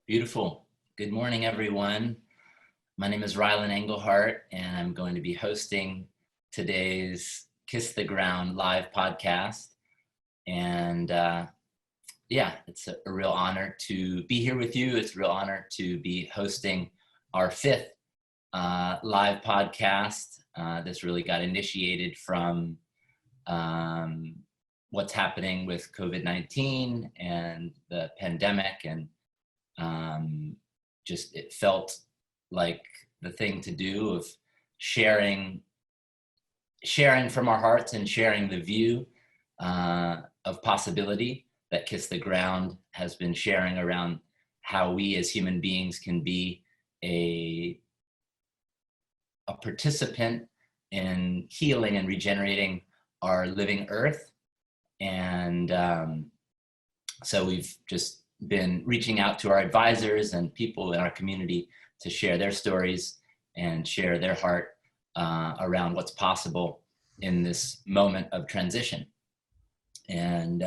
Beautiful. Good morning, everyone. My name is Ryland Engelhart, and I'm going to be hosting today's Kiss the Ground live podcast. And it's a real honor to be here with you. It's a real honor to be hosting our fifth live podcast. This really got initiated from what's happening with COVID-19 and the pandemic, and just it felt like the thing to do of sharing from our hearts and sharing the view of possibility that Kiss the Ground has been sharing around how we as human beings can be a participant in healing and regenerating our living earth. And so we've just been reaching out to our advisors and people in our community to share their stories and share their heart around what's possible in this moment of transition. And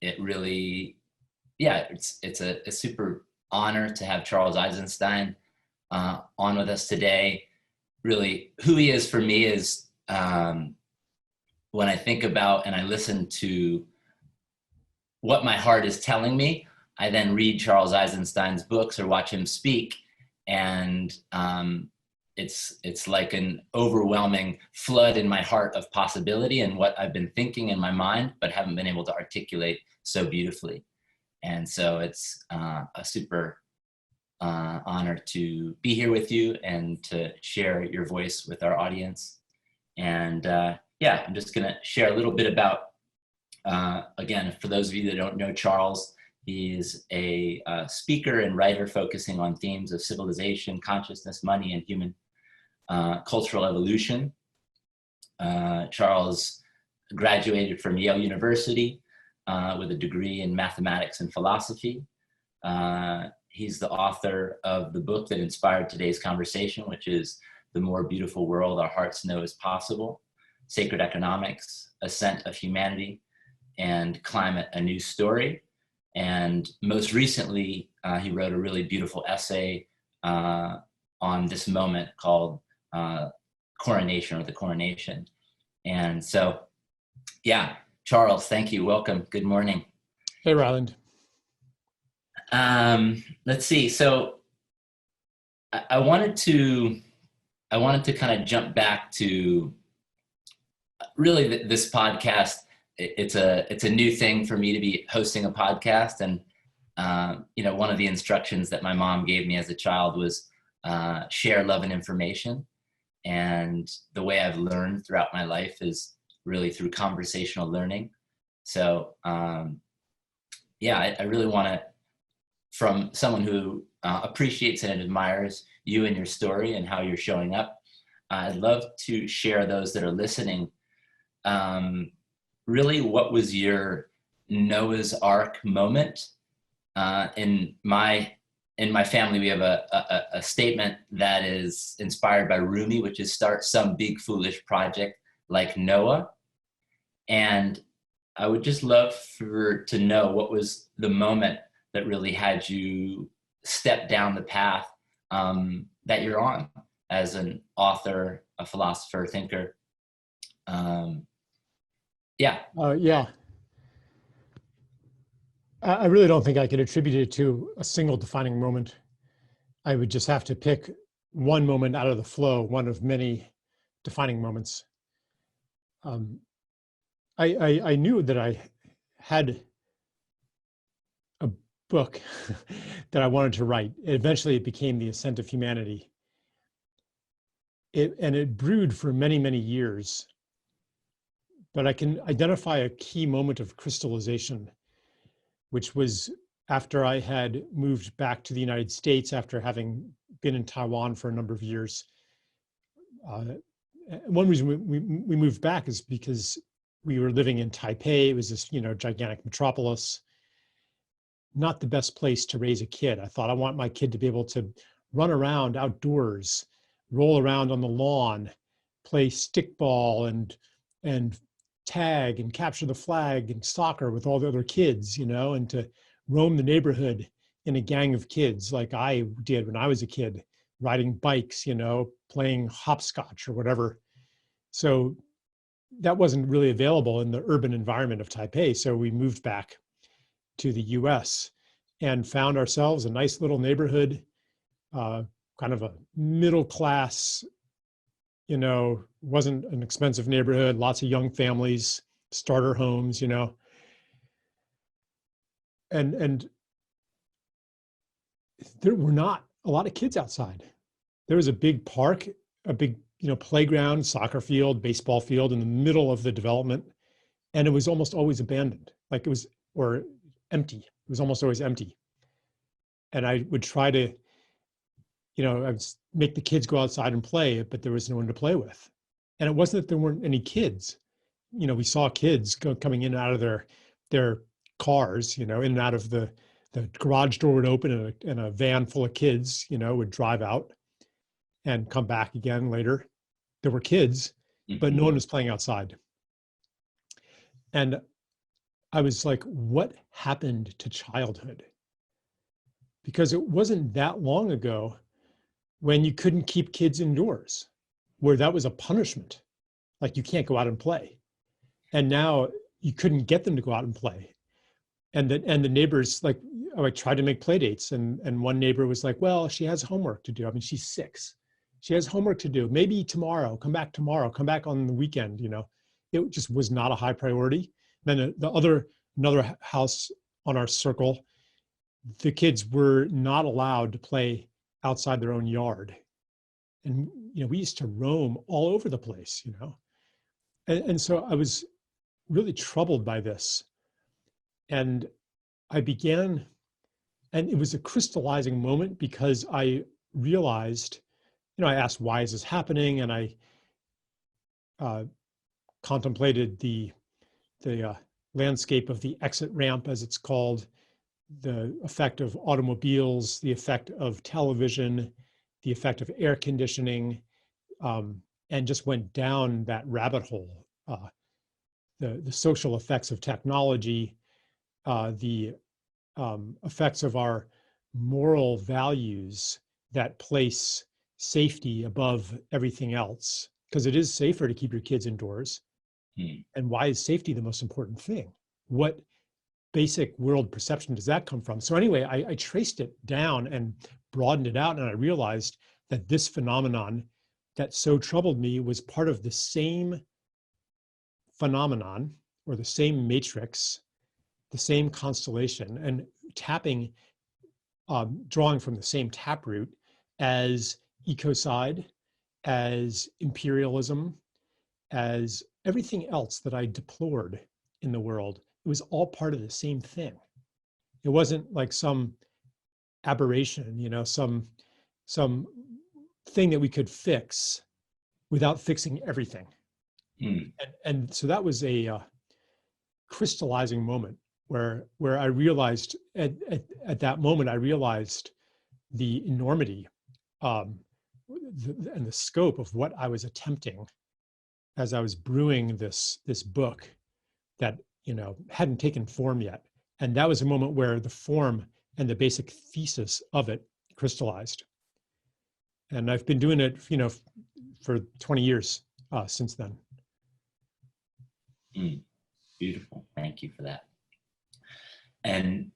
it really, it's a super honor to have Charles Eisenstein on with us today. Really, who he is for me is when I think about and I listen to what my heart is telling me, I then read Charles Eisenstein's books or watch him speak, and it's like an overwhelming flood in my heart of possibility and what I've been thinking in my mind, but haven't been able to articulate so beautifully. And so it's a super honor to be here with you and to share your voice with our audience. And I'm just gonna share a little bit about, again, for those of you that don't know Charles, he's a speaker and writer focusing on themes of civilization, consciousness, money, and human cultural evolution. Charles graduated from Yale University with a degree in mathematics and philosophy. He's the author of the book that inspired today's conversation, which is The More Beautiful World Our Hearts Know Is Possible, Sacred Economics, Ascent of Humanity, and Climate, A New Story. And most recently, he wrote a really beautiful essay on this moment called Coronation, or the Coronation. And so, Charles, thank you. Welcome. Good morning. Hey, Ryland. Let's see. So I wanted to kind of jump back to really this podcast. It's a new thing for me to be hosting a podcast. And, one of the instructions that my mom gave me as a child was share love and information. And the way I've learned throughout my life is really through conversational learning. So, I really want to, from someone who appreciates and admires you and your story and how you're showing up, I'd love to share those that are listening. Really, what was your Noah's Ark moment? In my family, we have a statement that is inspired by Rumi, which is start some big foolish project like Noah. And I would just love to know what was the moment that really had you step down the path that you're on as an author, a philosopher, thinker. I really don't think I could attribute it to a single defining moment. I would just have to pick one moment out of the flow, one of many defining moments. I knew that I had a book that I wanted to write. Eventually it became The Ascent of Humanity. It brewed for many, many years. But I can identify a key moment of crystallization, which was after I had moved back to the United States after having been in Taiwan for a number of years. One reason we moved back is because we were living in Taipei. It was this, gigantic metropolis. Not the best place to raise a kid. I thought I want my kid to be able to run around outdoors, roll around on the lawn, play stickball and tag and capture the flag and soccer with all the other kids, and to roam the neighborhood in a gang of kids like I did when I was a kid, riding bikes, playing hopscotch or whatever. So that wasn't really available in the urban environment of Taipei. So we moved back to the US and found ourselves a nice little neighborhood, kind of a middle class, wasn't an expensive neighborhood, lots of young families, starter homes, and there were not a lot of kids outside. There was a big park, a big, playground, soccer field, baseball field in the middle of the development. And it was almost always abandoned, or empty. It was almost always empty. And I would try to, I would make the kids go outside and play, but there was no one to play with. And it wasn't that there weren't any kids. We saw kids coming in and out of their cars, in and out of the garage door would open and a van full of kids, would drive out and come back again later. There were kids, but no one was playing outside. And I was like, what happened to childhood? Because it wasn't that long ago when you couldn't keep kids indoors, where that was a punishment. Like, you can't go out and play. And now you couldn't get them to go out and play. And the neighbors, like, I tried to make play dates, and one neighbor was like, well, she has homework to do. I mean, she's 6. She has homework to do. Maybe tomorrow, come back on the weekend, It just was not a high priority. Then another house on our circle, the kids were not allowed to play outside their own yard. And, we used to roam all over the place, And so I was really troubled by this. And I began, and it was a crystallizing moment because I realized, I asked, why is this happening? And I contemplated the landscape of the exit ramp, as it's called, the effect of automobiles, the effect of television, the effect of air conditioning, and just went down that rabbit hole. The social effects of technology, the effects of our moral values that place safety above everything else, because it is safer to keep your kids indoors. And why is safety the most important thing? What basic world perception does that come from? So anyway, I traced it down and broadened it out, and I realized that this phenomenon that so troubled me was part of the same phenomenon, or the same matrix, the same constellation, and drawing from the same taproot as ecocide, as imperialism, as everything else that I deplored in the world. It was all part of the same thing. It wasn't like some aberration, some thing that we could fix without fixing everything. And so that was a crystallizing moment where I realized at that moment, I realized the enormity and the scope of what I was attempting as I was brewing this book that, hadn't taken form yet. And that was a moment where the form and the basic thesis of it crystallized. And I've been doing it, for 20 years since then. Beautiful. Thank you for that. And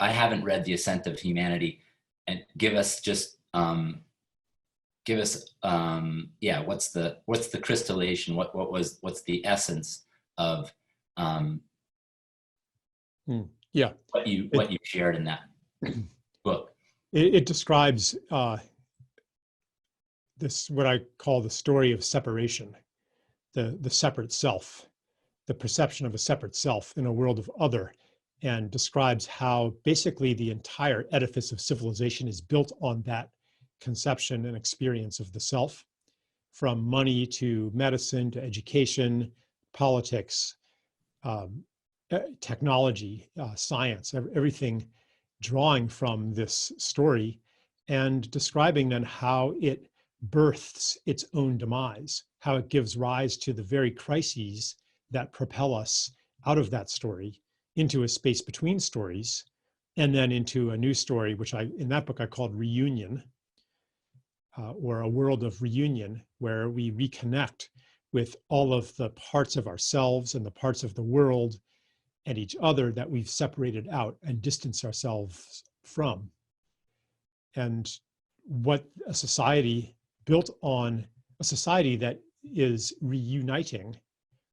I haven't read The Ascent of Humanity, and give us what's the crystallization? What's the essence of what you shared in that book? It describes this, what I call the story of separation, the separate self, the perception of a separate self in a world of other, and describes how basically the entire edifice of civilization is built on that conception and experience of the self, from money to medicine to education, politics, technology, science, everything drawing from this story, and describing then how it births its own demise, how it gives rise to the very crises that propel us out of that story into a space between stories, and then into a new story, which in that book I called Reunion, or a world of reunion, where we reconnect with all of the parts of ourselves and the parts of the world and each other that we've separated out and distanced ourselves from. And what a society built on a society that is reuniting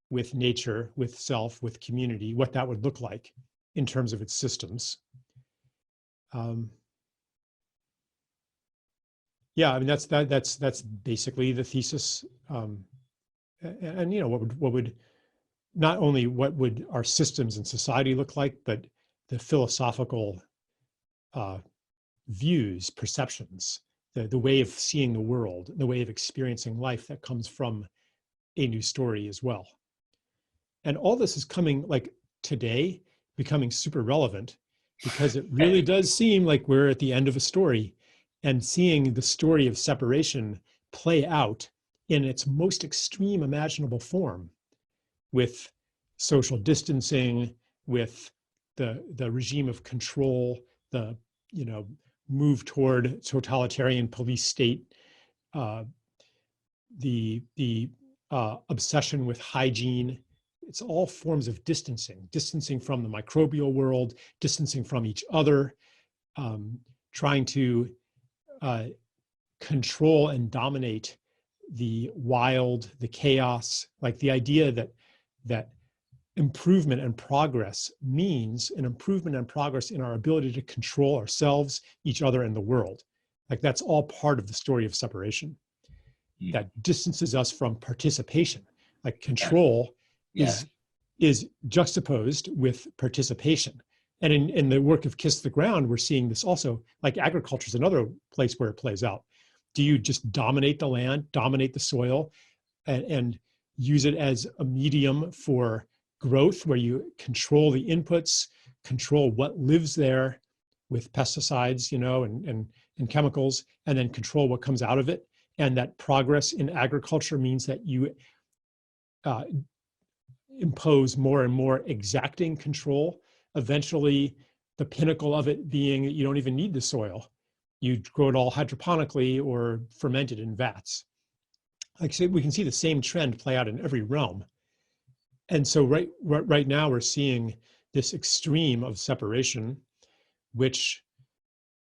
with nature, with self, with community, what that would look like in terms of its systems. Yeah, I mean, that's basically the thesis. And you know, what would not only what would our systems and society look like, but the philosophical views, perceptions, the way of seeing the world, the way of experiencing life that comes from a new story as well. And all this is coming, like today, becoming super relevant, because it really does seem like we're at the end of a story, and seeing the story of separation play out in its most extreme imaginable form, with social distancing, with the regime of control, the move toward totalitarian police state, the obsession with hygiene. It's all forms of distancing from the microbial world, distancing from each other, trying to control and dominate the wild, the chaos, like the idea that improvement and progress means an improvement and progress in our ability to control ourselves, each other, and the world. Like that's all part of the story of separation. That distances us from participation. Like control is juxtaposed with participation. And in the work of Kiss the Ground, we're seeing this also, like agriculture is another place where it plays out. Do you just dominate the land, dominate the soil, and use it as a medium for growth, where you control the inputs, control what lives there with pesticides, and chemicals, and then control what comes out of it? And that progress in agriculture means that you impose more and more exacting control. Eventually, the pinnacle of it being that you don't even need the soil. You grow it all hydroponically or ferment it in vats. Like I said, we can see the same trend play out in every realm. And so right now we're seeing this extreme of separation, which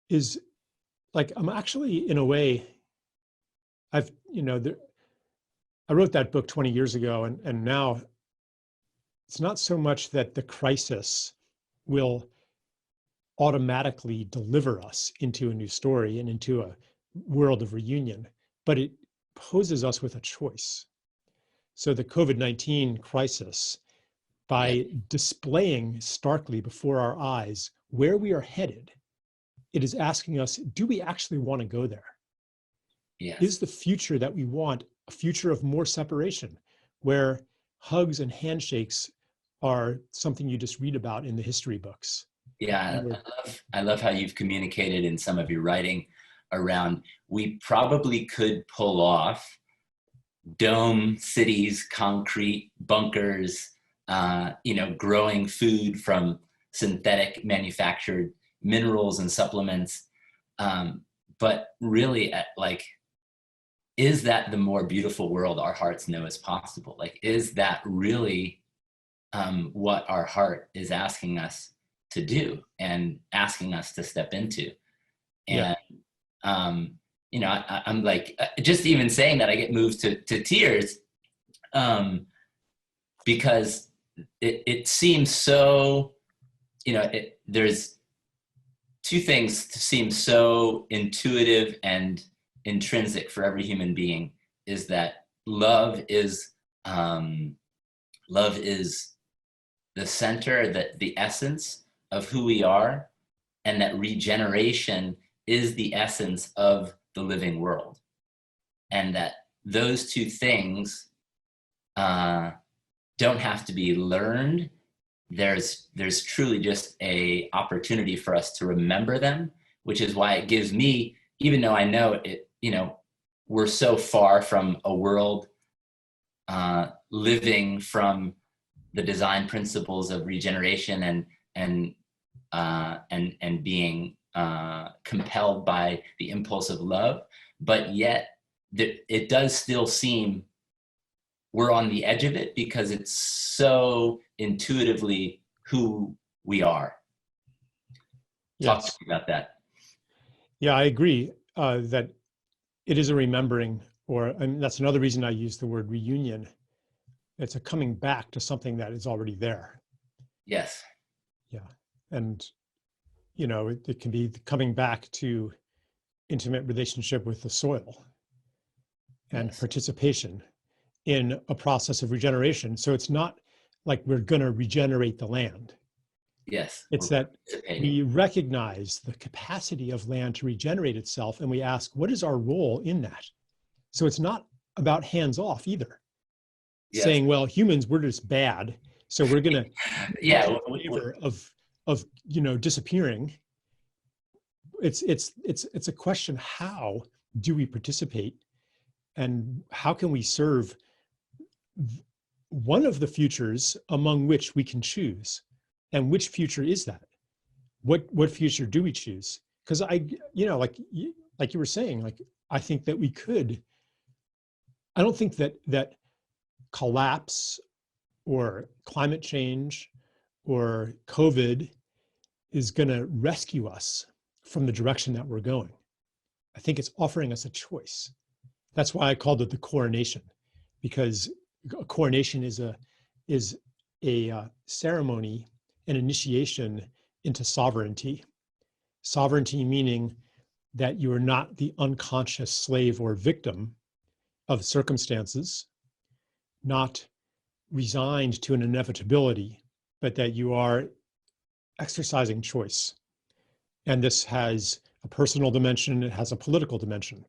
is like, I'm actually, in a way, I wrote that book 20 years ago, and now it's not so much that the crisis will automatically deliver us into a new story and into a world of reunion, but it poses us with a choice. So the COVID-19 crisis, by displaying starkly before our eyes where we are headed, it is asking us, do we actually want to go there? Yes. Is the future that we want a future of more separation, where hugs and handshakes are something you just read about in the history books? Yeah, I love how you've communicated in some of your writing around, we probably could pull off dome cities, concrete bunkers, growing food from synthetic manufactured minerals and supplements. But really, is that the more beautiful world our hearts know is possible? Like, is that really what our heart is asking us to do and asking us to step into? And, I'm like, just even saying that, I get moved to tears, because it seems so, there's two things to seem so intuitive and intrinsic for every human being, is that love is the center, the essence of who we are, and that regeneration is the essence of the living world, and that those two things don't have to be learned. There's truly just a opportunity for us to remember them, which is why it gives me, even though I know it, we're so far from a world living from the design principles of regeneration and and being compelled by the impulse of love, but yet it does still seem we're on the edge of it because it's so intuitively who we are. Talk to Yes. me about that. Yeah, I agree that it is a remembering, and that's another reason I use the word reunion. It's a coming back to something that is already there. Yes. Yeah. And, it can be coming back to intimate relationship with the soil and Yes. participation in a process of regeneration. So it's not like we're going to regenerate the land. Yes. It's We're that participating. we recognize the capacity of land to regenerate itself, and we ask, what is our role in that? So it's not about hands off either, Yes. saying, well, humans, we're just bad, so we're going to Yeah. in favor of disappearing. It's a question: how do we participate, and how can we serve one of the futures among which we can choose? And which future is that? What future do we choose? Because like you were saying, like, I think that we could. I don't think that collapse or climate change or COVID is going to rescue us from the direction that we're going. I think it's offering us a choice. That's why I called it the coronation, because a coronation is a ceremony, an initiation into sovereignty. Sovereignty meaning that you are not the unconscious slave or victim of circumstances, not resigned to an inevitability, but that you are exercising choice. And this has a personal dimension, it has a political dimension.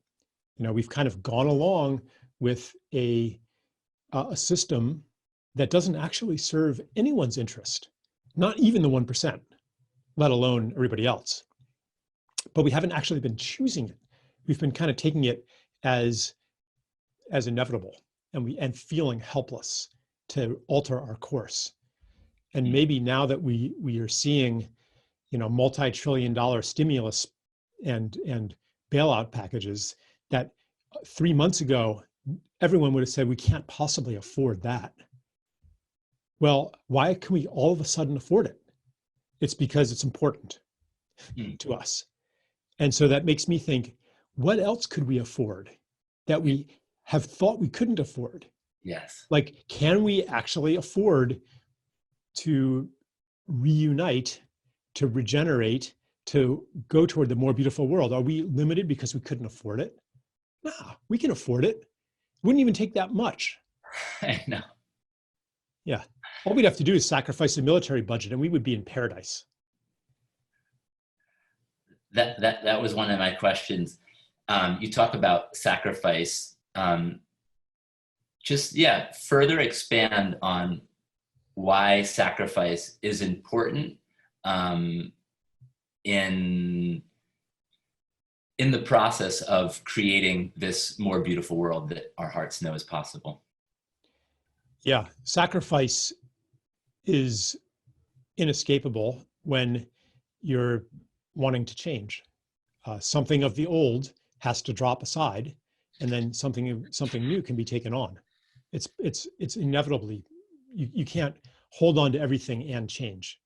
We've kind of gone along with a system that doesn't actually serve anyone's interest, not even the 1%, let alone everybody else. But we haven't actually been choosing it. We've been kind of taking it as inevitable, and feeling helpless to alter our course. And maybe now that we are seeing, multi-trillion-dollar stimulus and bailout packages, that 3 months ago everyone would have said we can't possibly afford that. Well, why can we all of a sudden afford it? It's because it's important to us. And so that makes me think, what else could we afford that we have thought we couldn't afford? Yes. Like, can we actually afford to reunite, to regenerate, to go toward the more beautiful world? Are we limited because we couldn't afford it? No, we can afford it. It wouldn't even take that much. I know. Yeah. All we'd have to do is sacrifice the military budget and we would be in paradise. That was one of my questions. You talk about sacrifice. Further expand on why sacrifice is important in the process of creating this more beautiful world that our hearts know is possible. Yeah, sacrifice is inescapable when you're wanting to change. Something of the old has to drop aside, and then something new can be taken on. It's inevitably, you can't hold on to everything and change.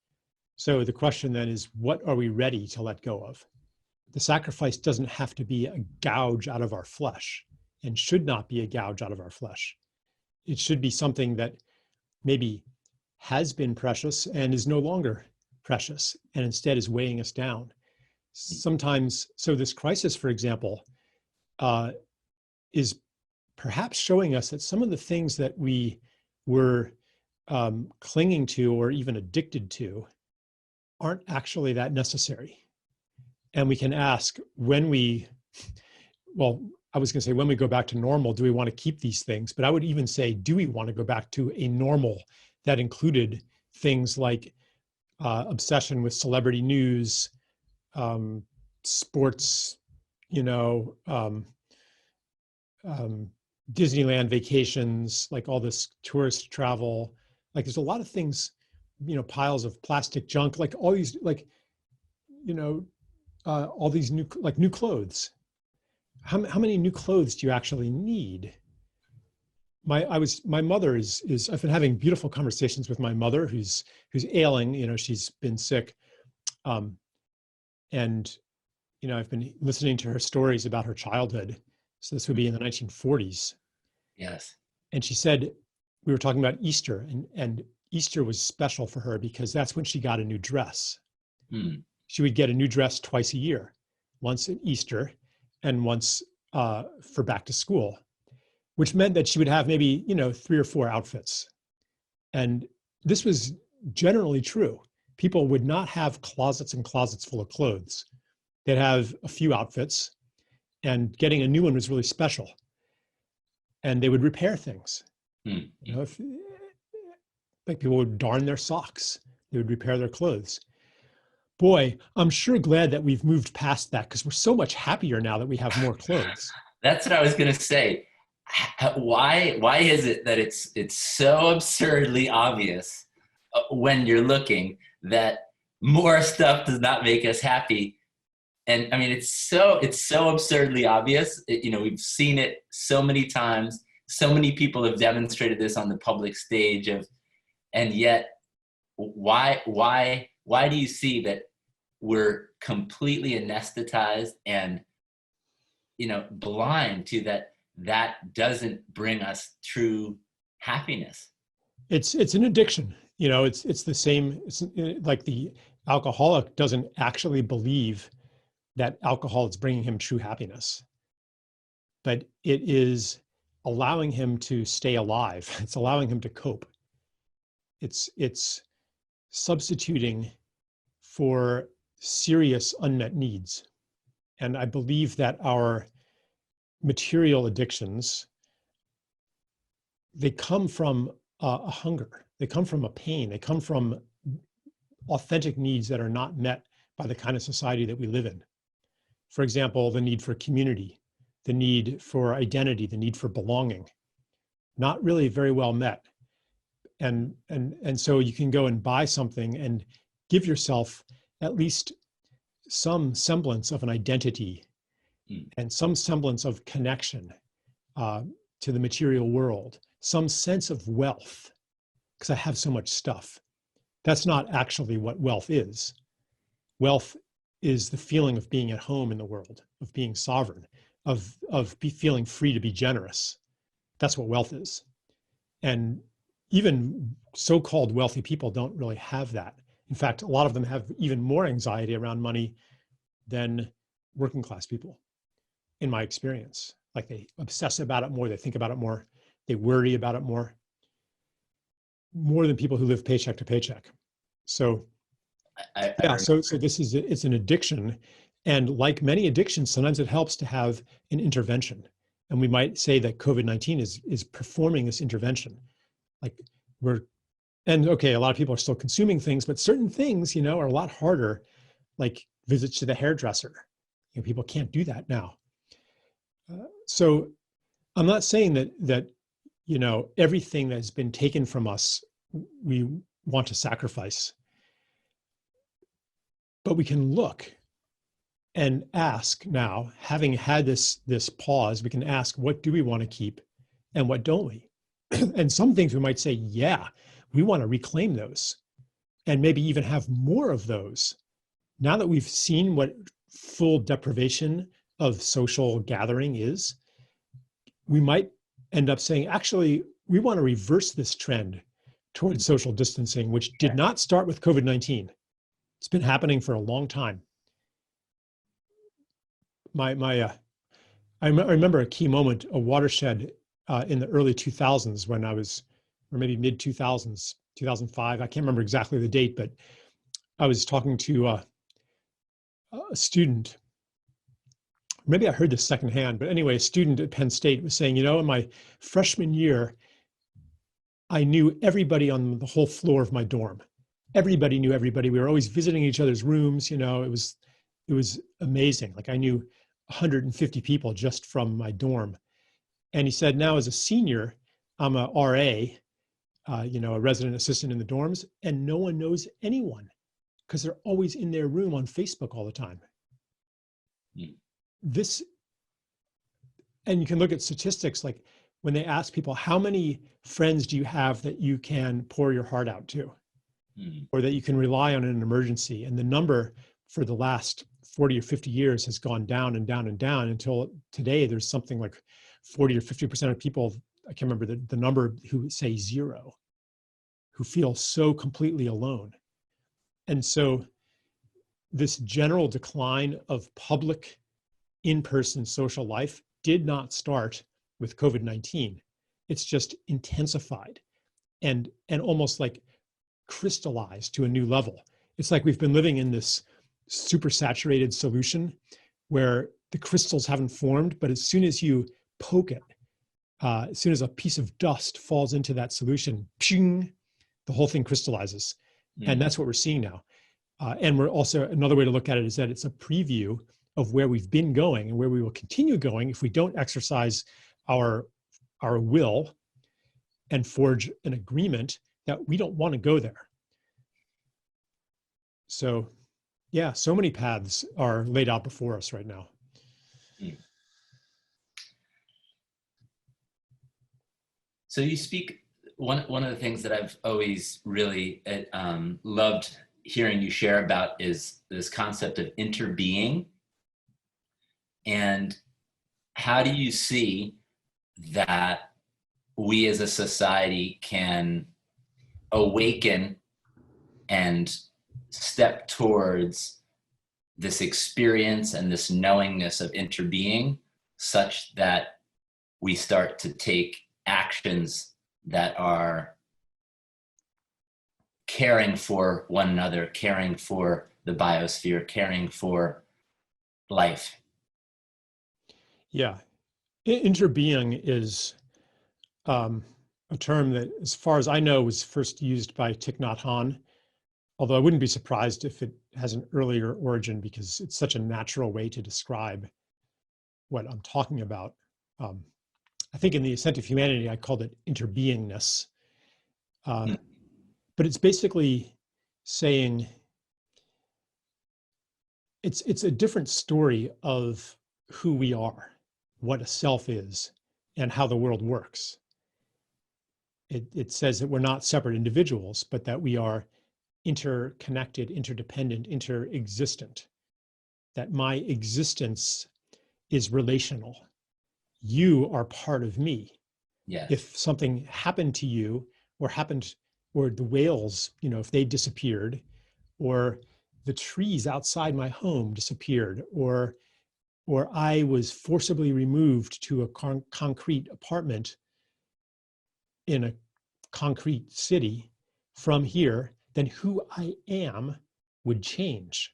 So the question then is, what are we ready to let go of? The sacrifice doesn't have to be a gouge out of our flesh, and should not be a gouge out of our flesh. It should be something that maybe has been precious and is no longer precious, and instead is weighing us down. Sometimes, so this crisis, for example, is perhaps showing us that some of the things that we were clinging to or even addicted to aren't actually that necessary. And we can ask, when we go back to normal, do we want to keep these things? But I would even say, do we want to go back to a normal that included things like obsession with celebrity news, sports, Disneyland vacations, like all this tourist travel? Like, there's a lot of things, piles of plastic junk, like all these, like, all these new clothes. How many new clothes do you actually need? My mother is I've been having beautiful conversations with my mother who's ailing, she's been sick. And, I've been listening to her stories about her childhood. So this would be in the 1940s. Yes. And she said, we were talking about Easter, and Easter was special for her because that's when she got a new dress. She would get a new dress twice a year, once at Easter and once for back to school, which meant that she would have maybe, 3 or 4 outfits. And this was generally true. People would not have closets and closets full of clothes. They'd have a few outfits, and getting a new one was really special. And they would repair things. Like people would darn their socks. They would repair their clothes. Boy, I'm sure glad that we've moved past that because we're so much happier now that we have more clothes. That's what I was going to say. Why is it that it's so absurdly obvious when you're looking that more stuff does not make us happy? And I mean, it's so absurdly obvious. We've seen it so many times. So many people have demonstrated this on the public stage and yet why do you see that we're completely anesthetized and, blind to that doesn't bring us true happiness? It's an addiction. It's the same. It's like the alcoholic doesn't actually believe that alcohol is bringing him true happiness, but it is allowing him to stay alive. It's allowing him to cope. It's substituting for serious unmet needs. And I believe that our material addictions, they come from a hunger. They come from a pain. They come from authentic needs that are not met by the kind of society that we live in. For example, the need for community, the need for identity, the need for belonging, not really very well met. And so you can go and buy something and give yourself at least some semblance of an identity and some semblance of connection to the material world, some sense of wealth, because I have so much stuff. That's not actually what wealth is. Wealth is the feeling of being at home in the world, of being sovereign, of feeling free to be generous. That's what wealth is. And even so-called wealthy people don't really have that. In fact, a lot of them have even more anxiety around money than working class people, in my experience. Like they obsess about it more, they think about it more, they worry about it more than people who live paycheck to paycheck. So so it's an addiction. And like many addictions, sometimes it helps to have an intervention. And we might say that COVID-19 is performing this intervention. Like a lot of people are still consuming things, but certain things, are a lot harder, like visits to the hairdresser. People can't do that now. So I'm not saying that everything that has been taken from us, we want to sacrifice. But we can look and ask now, having had this pause, we can ask, what do we want to keep and what don't we? And some things we might say, yeah, we want to reclaim those and maybe even have more of those. Now that we've seen what full deprivation of social gathering is, we might end up saying, actually, we want to reverse this trend towards social distancing, which did not start with COVID-19. It's been happening for a long time. I remember a key moment, a watershed in the early 2000s when I was, or maybe mid 2000s, 2005. I can't remember exactly the date, but I was talking to a student. Maybe I heard this secondhand, but anyway, a student at Penn State was saying, in my freshman year, I knew everybody on the whole floor of my dorm. Everybody knew everybody. We were always visiting each other's rooms. It was amazing. Like I knew 150 people just from my dorm. And he said, now as a senior, I'm a RA, a resident assistant in the dorms, and no one knows anyone. because they're always in their room on Facebook all the time. Mm. This, and you can look at statistics, like when they ask people, how many friends do you have that you can pour your heart out to, or that you can rely on in an emergency? And the number for the last 40 or 50 years has gone down and down and down until today there's something like 40 or 50% of people, I can't remember the number, who say zero, who feel so completely alone. And so this general decline of public in-person social life did not start with COVID-19. It's just intensified and almost like crystallized to a new level. It's like we've been living in this super saturated solution where the crystals haven't formed, but as soon as you poke it, as soon as a piece of dust falls into that solution, pshing, the whole thing crystallizes. And that's what we're seeing now. And we're also, another way to look at it is that it's a preview of where we've been going and where we will continue going if we don't exercise our will and forge an agreement that we don't want to go there. So yeah, so many paths are laid out before us right now. So you speak, one of the things that I've always really loved hearing you share about is this concept of interbeing. And how do you see that we as a society can awaken and step towards this experience and this knowingness of interbeing such that we start to take actions that are caring for one another, caring for the biosphere, caring for life? Yeah, interbeing is a term that, as far as I know, was first used by Thich Nhat Hanh, although I wouldn't be surprised if it has an earlier origin because it's such a natural way to describe what I'm talking about. I think in the Ascent of Humanity, I called it interbeingness. But it's basically saying it's a different story of who we are, what a self is, and how the world works. It says that we're not separate individuals, but that we are interconnected, interdependent, interexistent, that my existence is relational. You are part of me. Yes. If something happened to you or the whales, if they disappeared, or the trees outside my home disappeared, or I was forcibly removed to a concrete apartment in a concrete city from here, then who I am would change.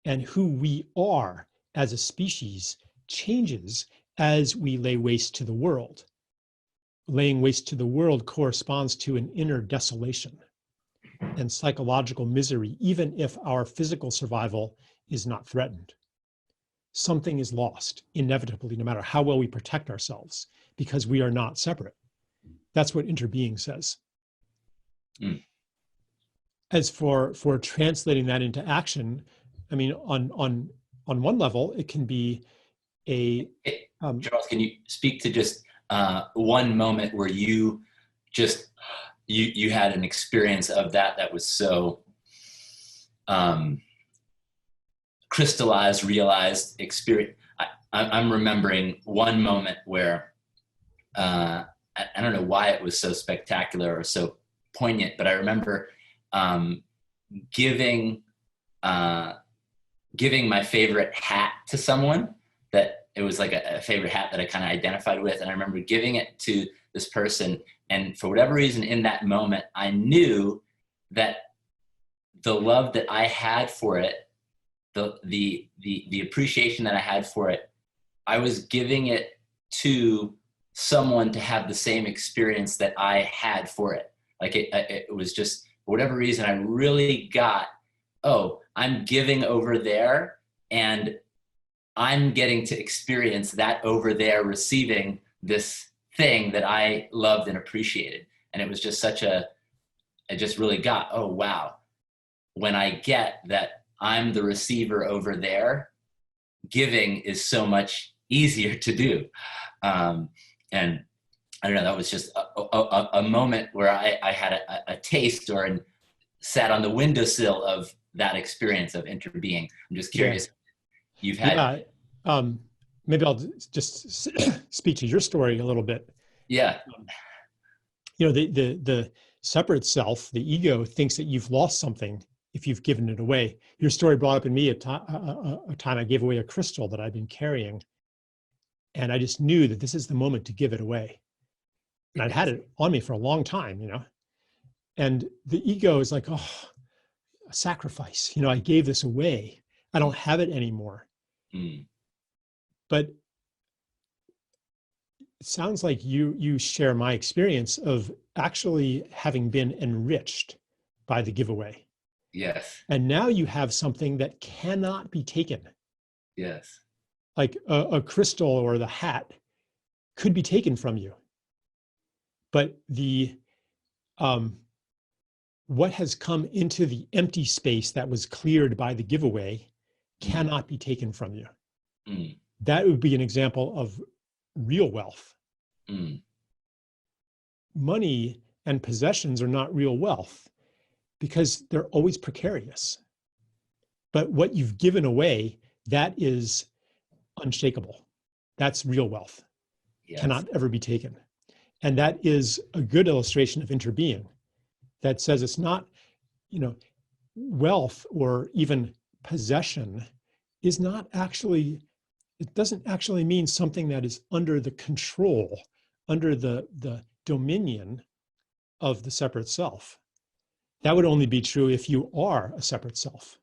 And who we are as a species changes as we lay waste to the world. Laying waste to the world corresponds to an inner desolation and psychological misery, even if our physical survival is not threatened. Something is lost inevitably, no matter how well we protect ourselves, because we are not separate. That's what interbeing says. As for translating that into action, I mean, on one level, it can be a Charles, can you speak to just one moment where you just you had an experience of that was so crystallized, realized experience? I'm remembering one moment where I don't know why it was so spectacular or so poignant, but I remember giving my favorite hat to someone. That it was like a favorite hat that I kind of identified with. And I remember giving it to this person. And for whatever reason in that moment, I knew that the love that I had for it, the appreciation that I had for it, I was giving it to someone to have the same experience that I had for it. Like it was just, for whatever reason, I really got, oh, I'm giving over there and I'm getting to experience that over there, receiving this thing that I loved and appreciated. And it was just I just really got, oh, wow, when I get that I'm the receiver over there, giving is so much easier to do. And I don't know, that was just a moment where I had a taste or sat on the windowsill of that experience of interbeing. I'm just Yeah. curious, you've had. Yeah. Maybe I'll just speak to your story a little bit. Yeah. You know, the separate self, the ego, thinks that you've lost something if you've given it away. Your story brought up in me a time I gave away a crystal that I've been carrying. And I just knew that this is the moment to give it away. And I'd had it on me for a long time, you know. And the ego is like, oh, a sacrifice. You know, I gave this away. I don't have it anymore. Mm. But it sounds like you share my experience of actually having been enriched by the giveaway. Yes. And now you have something that cannot be taken. Yes. Like a crystal or the hat could be taken from you. But the what has come into the empty space that was cleared by the giveaway cannot be taken from you. Mm. That would be an example of real wealth. Mm. Money and possessions are not real wealth because they're always precarious. But what you've given away, that is unshakable. That's real wealth. Yes. Cannot ever be taken. And that is a good illustration of interbeing that says it's not, you know, wealth or even possession is not actually, it doesn't actually mean something that is under the control, under the dominion of the separate self. That would only be true if you are a separate self.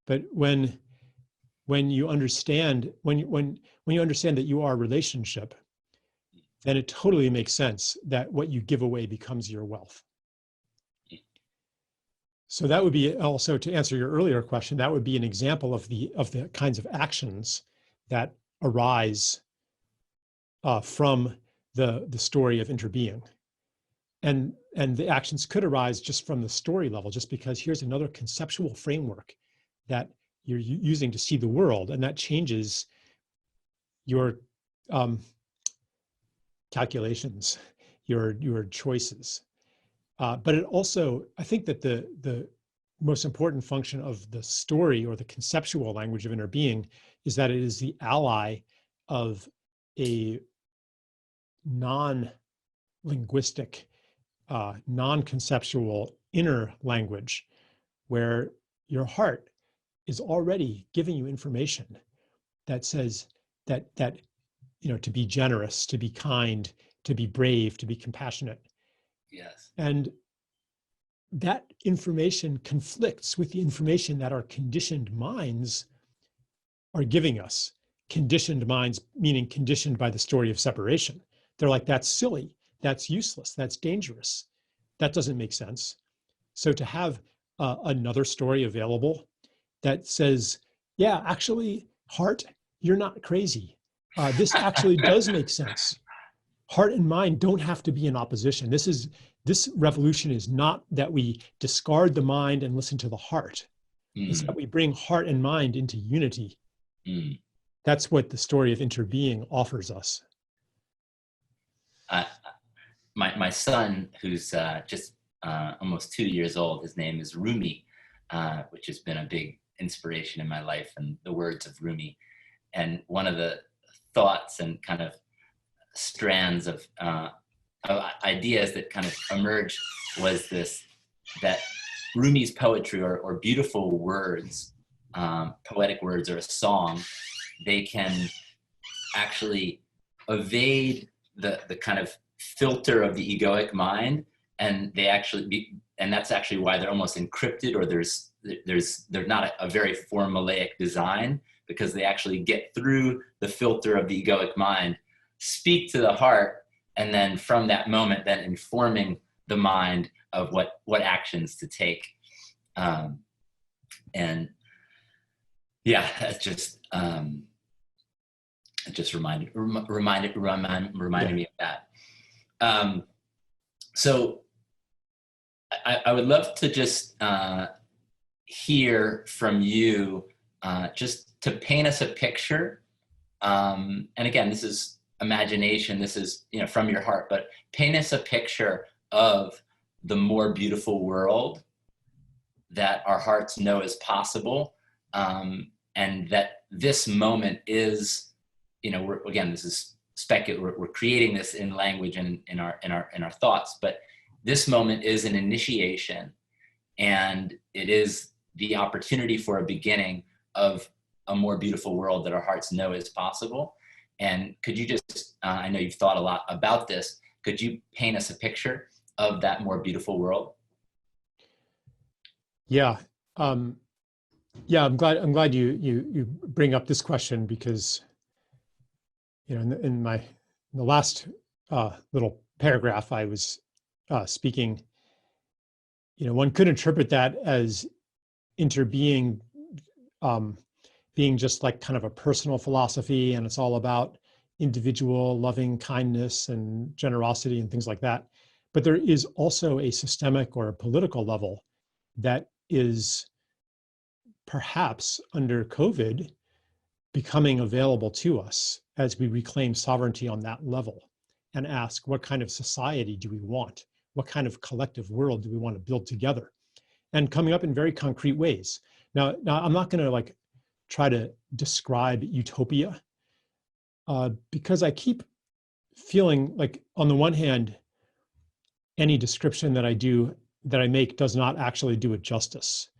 But when you understand, when you understand that you are a relationship, then it totally makes sense that what you give away becomes your wealth. So that would be also, to answer your earlier question, that would be an example of the kinds of actions that arise from the story of interbeing. And the actions could arise just from the story level, just because here's another conceptual framework that you're using to see the world, and that changes your calculations, your choices. But it also, I think that the most important function of the story or the conceptual language of interbeing is that it is the ally of a non-linguistic, non-conceptual inner language where your heart is already giving you information that says that you know, to be generous, to be kind, to be brave, to be compassionate. Yes. And that information conflicts with the information that our conditioned minds are giving us. Conditioned minds, meaning conditioned by the story of separation. They're like, that's silly, that's useless, that's dangerous, that doesn't make sense. So to have another story available that says, yeah, actually, heart, you're not crazy. This actually does make sense. Heart and mind don't have to be in opposition. This revolution is not that we discard the mind and listen to the heart. It's that we bring heart and mind into unity. That's what the story of interbeing offers us. My son, who's just almost 2 years old, his name is Rumi, which has been a big inspiration in my life, and the words of Rumi. And one of the thoughts and kind of strands of ideas that kind of emerged was this, that Rumi's poetry or beautiful words, poetic words or a song, they can actually evade the kind of filter of the egoic mind, and they actually and that's actually why they're almost encrypted, or they're not a very formulaic design, because they actually get through the filter of the egoic mind, speak to the heart, and then from that moment, then informing the mind of what actions to take. And yeah, it just reminded me of that. So I would love to just hear from you, just to paint us a picture. And again, this is imagination. This is, from your heart, but paint us a picture of the more beautiful world that our hearts know is possible. And that this moment is, this is speculative. We're creating this in language and in our thoughts, but this moment is an initiation, and it is the opportunity for a beginning of a more beautiful world that our hearts know is possible. And could you just, I know you've thought a lot about this, could you paint us a picture of that more beautiful world? Yeah. Yeah, I'm glad you bring up this question, because in the last little paragraph I was speaking, one could interpret that as Interbeing being just like kind of a personal philosophy, and it's all about individual loving kindness and generosity and things like that. But there is also a systemic or a political level that is perhaps under COVID becoming available to us as we reclaim sovereignty on that level and ask, what kind of society do we want? What kind of collective world do we want to build together? And coming up in very concrete ways. Now I'm not going to try to describe utopia, because I keep feeling like, on the one hand, any description that I make does not actually do it justice.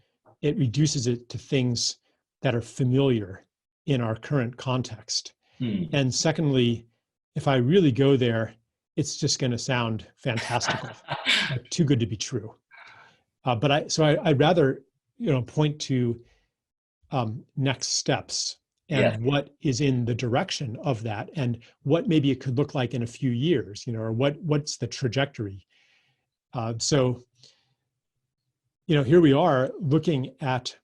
It reduces it to things that are familiar in our current context. And secondly, if I really go there, it's just going to sound fantastical, like too good to be true. But I'd rather, point to next steps and what is in the direction of that, and what maybe it could look like in a few years, or what's the trajectory. So here we are looking at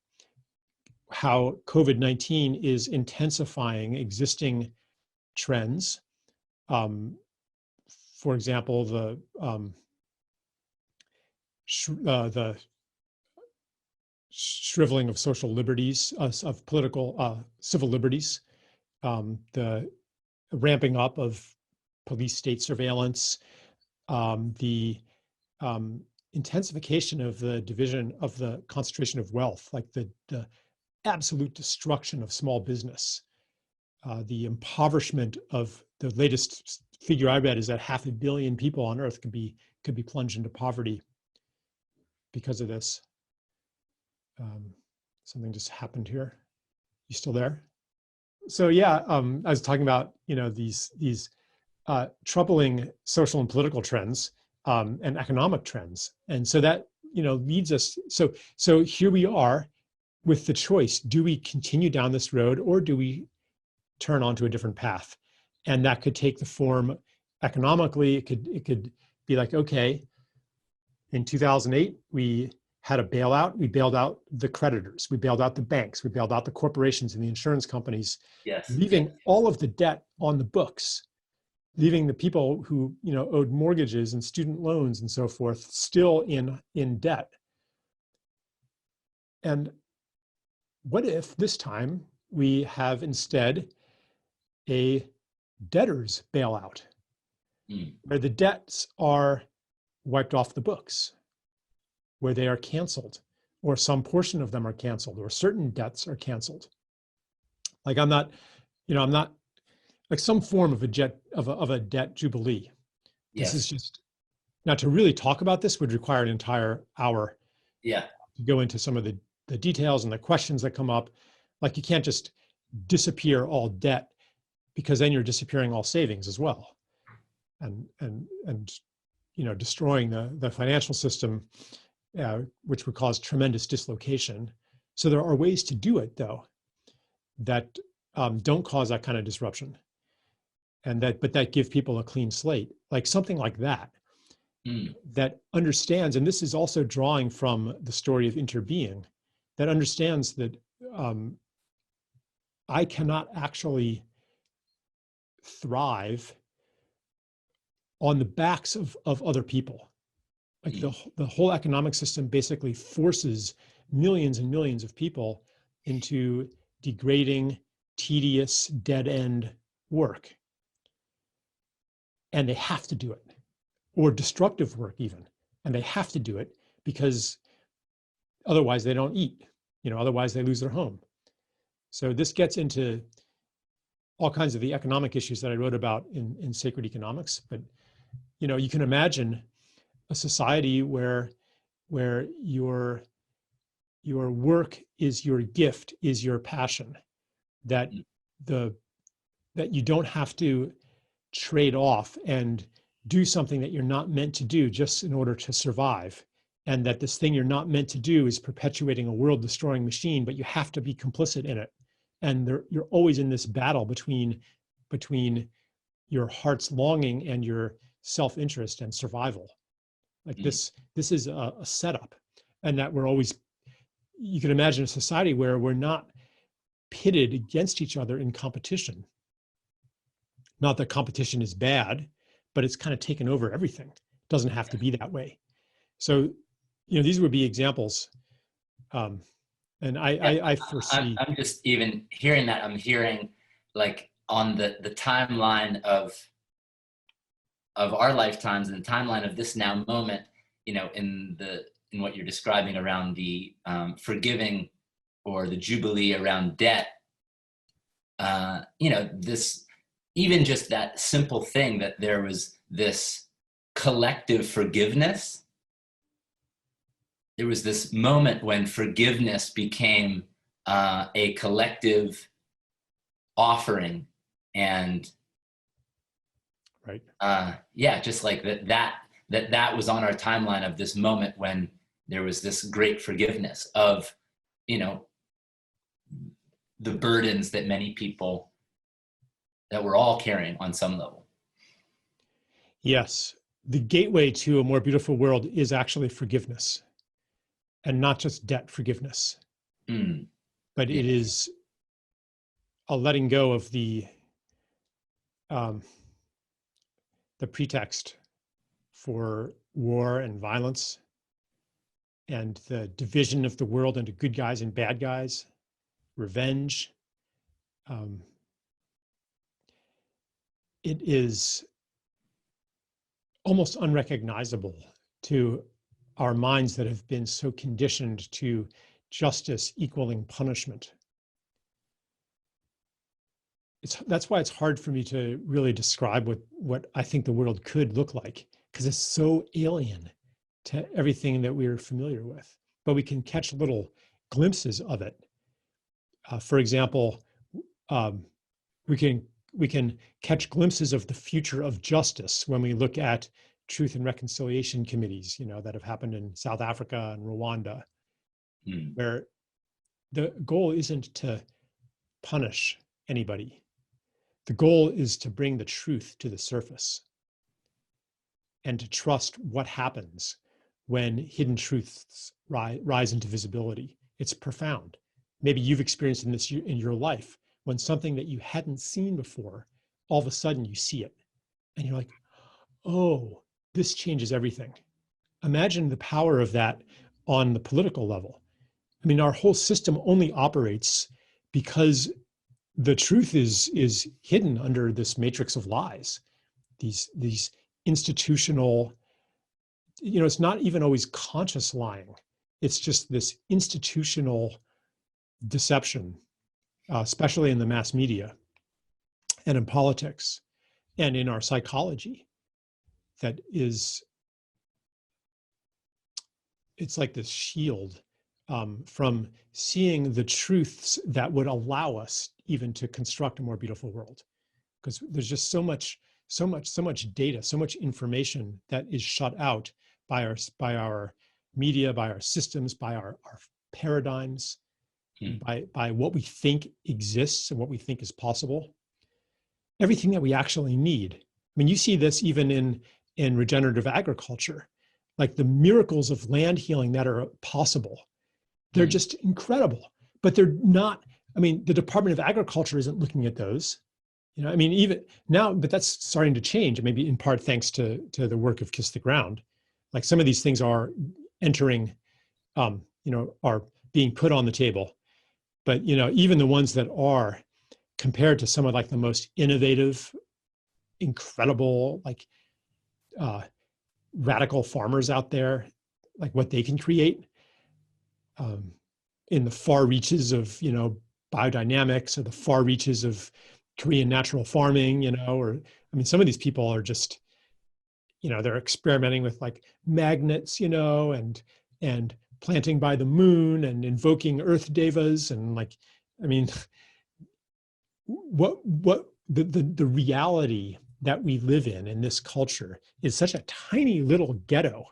how COVID-19 is intensifying existing trends. For example, the shriveling of social liberties, of political civil liberties, the ramping up of police state surveillance, the intensification of the division of the concentration of wealth, like the absolute destruction of small business, the impoverishment of, the latest figure I read is that 500 million people on Earth could be plunged into poverty because of this. Something just happened here. You still there? So yeah, I was talking about these troubling social and political trends, and economic trends, and so that leads us. So here we are with the choice: do we continue down this road, or do we turn onto a different path? And that could take the form economically. It could be like, okay, in 2008 we had a bailout. We bailed out the creditors. We bailed out the banks. We bailed out the corporations and the insurance companies, leaving all of the debt on the books, leaving the people who owed mortgages and student loans and so forth still in debt. And what if this time we have instead a debtor's bailout, where the debts are wiped off the books, where they are canceled, or some portion of them are canceled, or certain debts are canceled? Like I'm not like some form of a debt jubilee. This is just, now to really talk about this would require an entire hour. To go into some of the details and the questions that come up. Like you can't just disappear all debt, because then you're disappearing all savings as well, and destroying the financial system, which would cause tremendous dislocation. So there are ways to do it, though, that don't cause that kind of disruption, but that give people a clean slate, like something like that, that understands. And this is also drawing from the story of Interbeing, that understands that I cannot actually thrive on the backs of other people. Like the whole economic system basically forces millions and millions of people into degrading, tedious, dead-end work. And they have to do it, or destructive work even. And they have to do it because otherwise they don't eat, otherwise they lose their home. So this gets into all kinds of the economic issues that I wrote about in Sacred Economics. But, you can imagine a society where your work is your gift, is your passion, that you don't have to trade off and do something that you're not meant to do just in order to survive. And that this thing you're not meant to do is perpetuating a world destroying machine, but you have to be complicit in it. And you're always in this battle between your heart's longing and your self-interest and survival. Like this is a setup, and that you can imagine a society where we're not pitted against each other in competition. Not that competition is bad, but it's kind of taken over everything. It doesn't have to be that way. So, these would be examples. And I foresee. I'm just even hearing that. I'm hearing like on the timeline of our lifetimes and the timeline of this now moment, in what you're describing around the forgiving or the jubilee around debt. This, even just that simple thing that there was this collective forgiveness. There was this moment when forgiveness became a collective offering, and right, just like that was on our timeline of this moment when there was this great forgiveness of, the burdens that many people, that we're all carrying on some level. Yes, the gateway to a more beautiful world is actually forgiveness. And not just debt forgiveness, but it is a letting go of the pretext for war and violence, and the division of the world into good guys and bad guys, revenge. It is almost unrecognizable to our minds that have been so conditioned to justice equaling punishment. That's why it's hard for me to really describe what I think the world could look like, because it's so alien to everything that we're familiar with. But we can catch little glimpses of it. For example, we can catch glimpses of the future of justice when we look at truth and reconciliation committees, that have happened in South Africa and Rwanda, where the goal isn't to punish anybody. The goal is to bring the truth to the surface and to trust what happens when hidden truths rise into visibility. It's profound. Maybe you've experienced this in your life, when something that you hadn't seen before, all of a sudden you see it and you're like, oh, this changes everything. Imagine the power of that on the political level. I mean, our whole system only operates because the truth is hidden under this matrix of lies. These institutional, it's not even always conscious lying. It's just this institutional deception, especially in the mass media and in politics and in our psychology. That is, it's like this shield from seeing the truths that would allow us even to construct a more beautiful world. Because there's just so much data, so much information that is shut out by our media, by our systems, by our paradigms, by what we think exists and what we think is possible. Everything that we actually need. I mean, you see this even in regenerative agriculture, like the miracles of land healing that are possible. They're just incredible, but they're not, the Department of Agriculture isn't looking at those, even now, but that's starting to change, maybe in part thanks to the work of Kiss the Ground. Like some of these things are entering, are being put on the table. But, you know, even the ones that are, compared to some of like the most innovative, incredible, like radical farmers out there, like what they can create um, in the far reaches of, you know, biodynamics, or the far reaches of Korean natural farming, you know, or, I mean, some of these people are just, you know, they're experimenting with like magnets, you know, and planting by the moon and invoking earth devas. And like, I mean, what the reality that we live in this culture is such a tiny little ghetto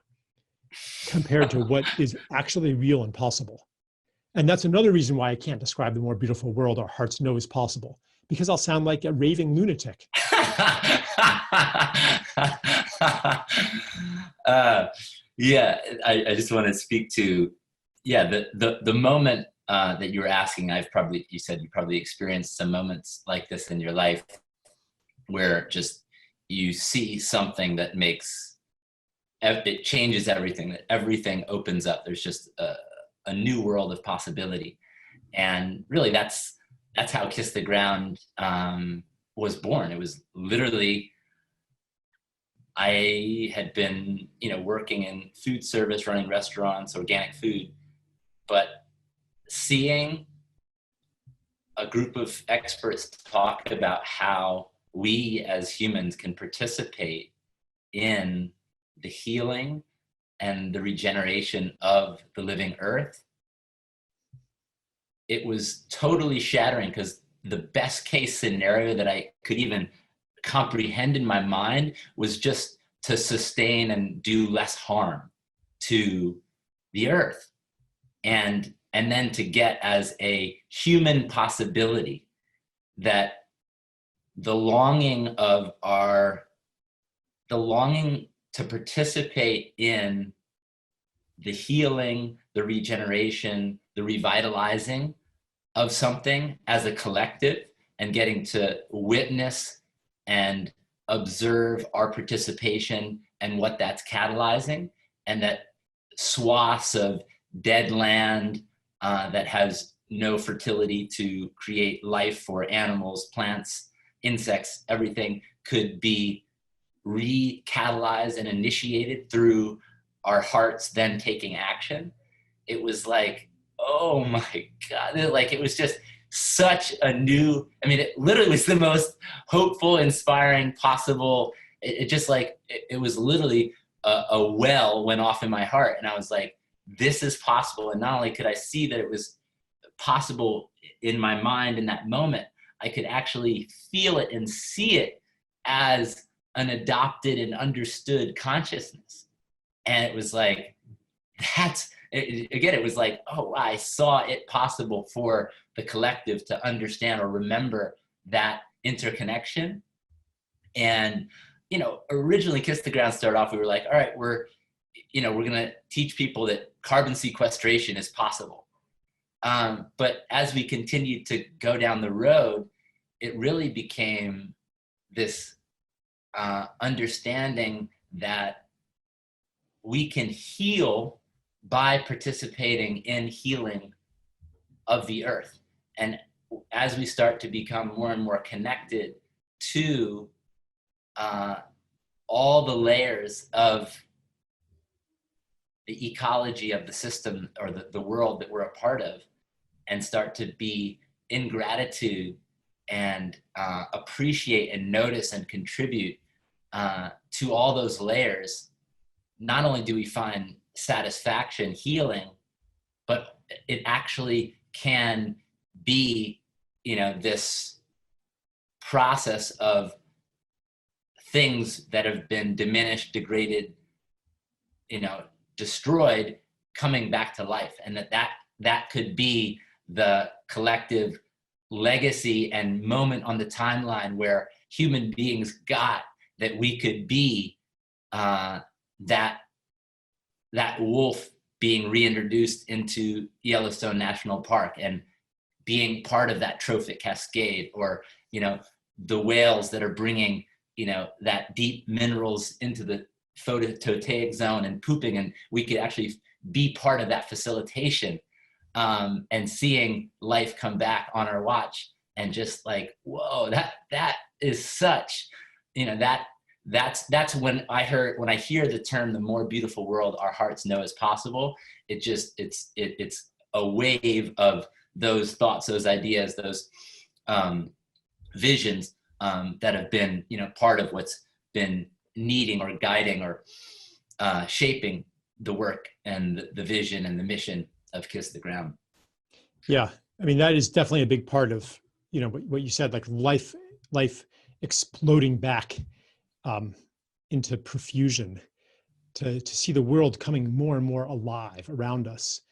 compared to what is actually real and possible. And that's another reason why I can't describe the more beautiful world our hearts know is possible, because I'll sound like a raving lunatic. Yeah, I just want to speak to, yeah, the moment that you were asking. You said you probably experienced some moments like this in your life where just you see something that it changes everything, that everything opens up. There's just a new world of possibility. And really that's how Kiss the Ground was born. It was literally, I had been, you know, working in food service, running restaurants, organic food, but seeing a group of experts talk about how we as humans can participate in the healing and the regeneration of the living earth, it was totally shattering, because the best case scenario that I could even comprehend in my mind was just to sustain and do less harm to the earth. And then to get as a human possibility that the longing to participate in the healing, the regeneration, the revitalizing of something as a collective, and getting to witness and observe our participation and what that's catalyzing, and that swaths of dead land that has no fertility to create life for animals, plants, insects, everything could be recatalyzed and initiated through our hearts then taking action. It was like, oh my God, like it was just such a new, I mean, it literally was the most hopeful, inspiring possible. It just like, it was literally a well went off in my heart. And I was like, this is possible. And not only could I see that it was possible in my mind in that moment, I could actually feel it and see it as an adopted and understood consciousness. And it was like, it was like, oh, I saw it possible for the collective to understand or remember that interconnection. And, you know, originally Kiss the Ground started off, we were like, all right, we're going to teach people that carbon sequestration is possible. But as we continued to go down the road, it really became this understanding that we can heal by participating in healing of the earth. And as we start to become more and more connected to all the layers of the ecology of the system, or the world that we're a part of, and start to be in gratitude and appreciate and notice and contribute to all those layers, not only do we find satisfaction, healing, but it actually can be, you know, this process of things that have been diminished, degraded, you know, destroyed, coming back to life. And that could be the collective legacy and moment on the timeline where human beings got that we could be that wolf being reintroduced into Yellowstone National Park and being part of that trophic cascade, or, you know, the whales that are bringing, you know, that deep minerals into the photototeic zone and pooping, and we could actually be part of that facilitation and seeing life come back on our watch, and just like, whoa, that is such, you know, that's when I hear the term "the more beautiful world our hearts know is possible." It's a wave of those thoughts, those ideas, those visions that have been, you know, part of what's been needing or guiding or shaping the work and the vision and the mission of Kiss the Ground. Yeah, I mean, that is definitely a big part of, you know, what you said, like life exploding back into profusion, to see the world coming more and more alive around us,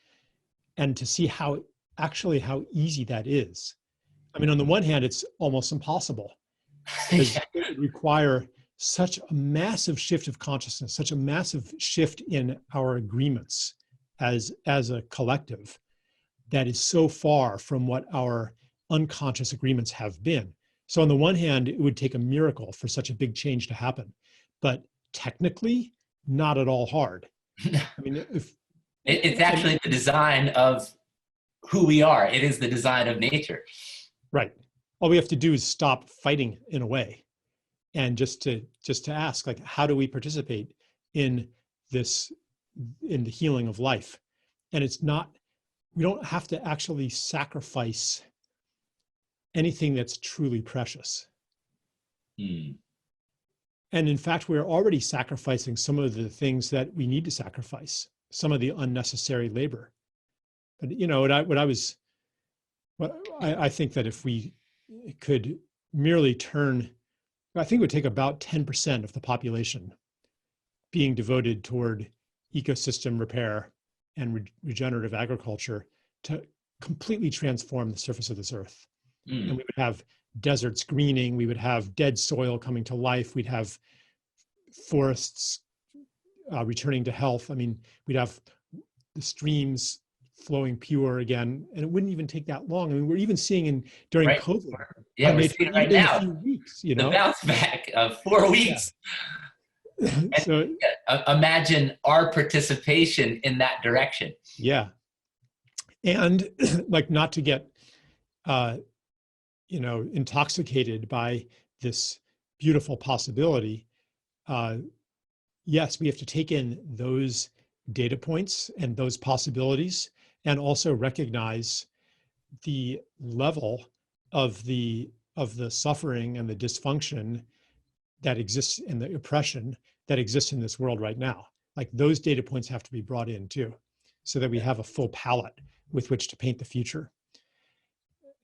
and to see how easy that is. I mean, on the one hand, it's almost impossible, because Yeah. it would require such a massive shift of consciousness, such a massive shift in our agreements as a collective, that is so far from what our unconscious agreements have been. So on the one hand, it would take a miracle for such a big change to happen, but technically not at all hard. I mean, It's actually the design of who we are. It is the design of nature. right. All we have to do is stop fighting, in a way, and just to ask, like, how do we participate in this, in the healing of life? And it's not, we don't have to actually sacrifice anything that's truly precious. Hmm. And in fact, we're already sacrificing some of the things that we need to sacrifice, some of the unnecessary labor. But, you know, I think that if we could merely turn, I think it would take about 10% of the population being devoted toward ecosystem repair and regenerative agriculture to completely transform the surface of this earth. And we would have deserts greening, we would have dead soil coming to life, we'd have forests returning to health. I mean, we'd have the streams flowing pure again, and it wouldn't even take that long. I mean, we're even seeing during Right. COVID, Yeah, we're seeing it right in a now. few weeks, you The know? bounce back of 4 weeks. Yeah. And So, imagine our participation in that direction. yeah. And like, not to get, you know, intoxicated by this beautiful possibility. Yes, we have to take in those data points and those possibilities, and also recognize the level of the suffering and the dysfunction that exists, and the oppression that exists in this world right now. Like, those data points have to be brought in too, so that we have a full palette with which to paint the future.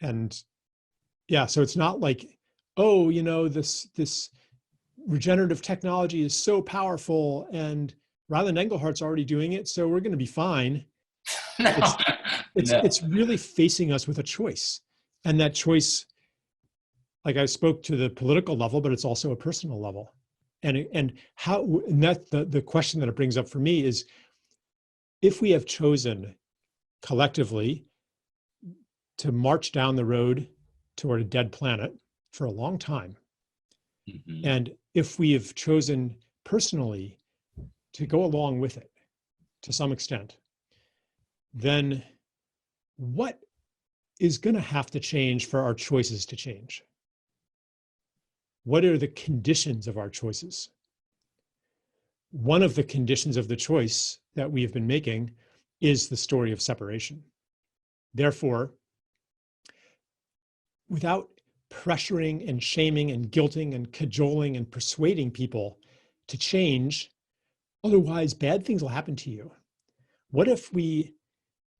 And yeah, so it's not like, oh, you know, this regenerative technology is so powerful and Ryland Engelhart's already doing it, so we're going to be fine. No, no. It's really facing us with a choice. And that choice, like, I spoke to the political level, but it's also a personal level. And that the question that it brings up for me is, if we have chosen collectively to march down the road toward a dead planet for a long time, Mm-hmm. and if we have chosen personally to go along with it to some extent, then what is going to have to change for our choices to change? What are the conditions of our choices? One of the conditions of the choice that we have been making is the story of separation. Therefore, without pressuring and shaming and guilting and cajoling and persuading people to change, otherwise bad things will happen to you. What if we